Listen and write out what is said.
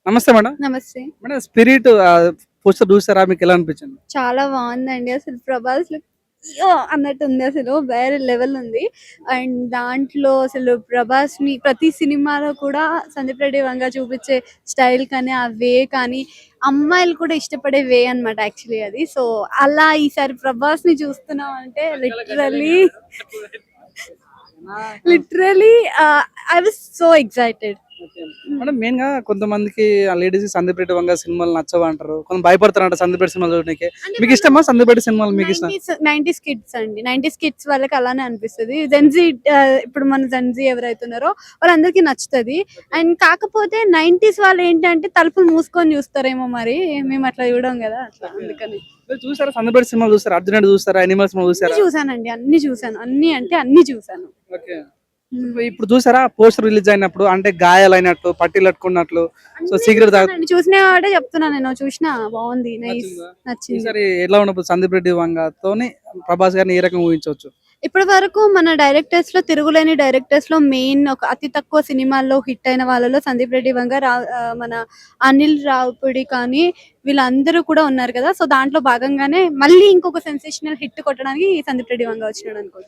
నమస్తే మేడం. నమస్తే. Madam 'spirit' poster చూసారా? మీకు ఎలా అనిపించింది? చాలా బావుందండి. అసలు 'ప్రభాస్' లుక్ అయ్యో! అన్నట్టుంది అసలు. వేరే లెవెల్ ఉంది. అండ్ దాంట్లో అసలు 'ప్రభాస్‌ని' ప్రతి సినిమాలో కూడా సందీప్ రెడ్డి వంగ చూపించే స్టైల్ కానీ, ఆ వే కానీ, అమ్మాయిలు కూడా ఇష్టపడే వే అన్నమాట యాక్చువల్లీ అది. సో, అలా ఈసారి 'ప్రభాస్‌ని' చూస్తున్నాం అంటే literally I was so excited. Madam మెయిన్‌గా కొంతమందికి లేడీస్‌కి 'సందీప్ రెడ్డి వంగ' సినిమాలు నచ్చవంటారు. కొంచెం భయపడతారంట 'సందీప్ రెడ్డి' సినిమాలు చూడనీకి. మీకు ఇష్టమా 'సందీప్ రెడ్డి' సినిమాలు మీకు ఇష్టమా? 90స్ కిడ్స్ అండి. 90స్ కిడ్స్ వాళ్ళకి అలానే అనిపిస్తది. జెన్‌జీ ఇప్పుడు మన జెన్‌జీ ఎవరైతున్నారో వాళ్ళందరికీ నచ్చుతది. అండ్ కాకపోతే 90స్ వాళ్ళు ఏంటంటే తలుపులు మూసుకొని చూస్తారేమో మరి. మేము అట్లా చూడం గదా! అట్లా అందుకని. మీరు చూసారా 'సందీప్ రెడ్డి' సినిమాలు చూసారా? 'అర్జున్ రెడ్డి' చూసారా? 'యానిమల్' సినిమా అన్నీ చూసారా? చూసానండి. అన్నీ చూసాను. అన్నీ అంటే అన్నీ చూసాను. ఓకే. ఇప్పుడు చూసారా పోస్టర్ రిలీజ్ అయినప్పుడు అంటే గాయాలైనట్లు, పట్టీలు కట్టుకున్నట్లు, సో అన్నీ సిగరెట్ చూసానండి. చూసిన కాబట్టే చెప్తున్నా నేను. చూసినా బావుంది. నైస్. నచ్చిందా? నచ్చింది. ఈసారి ఎలా ఉండబోతుంది 'సందీప్ రెడ్డి వంగ'తోని 'ప్రభాస్' గారిని ఏ రకంగా ఊహించవచ్చు? ఇప్పటి వరకు మన డైరెక్టర్స్‌లో తిరుగులేని డైరెక్టర్స్‌లో మెయిన్ ఒక అతి తక్కువ సినిమాల్లో హిట్ అయిన వాళ్ళలో సందీప్ రెడ్డి వంగ, మన అనిల్ రావిపూడి కానీ వీళ్ళందరూ కూడా ఉన్నారు కదా! సో, దాంట్లో భాగంగానే మళ్ళీ ఇంకొక సెన్సేషనల్ హిట్ కొట్టడానికి సందీప్ రెడ్డి వంగ వచ్చినాడు అనుకోవచ్చు.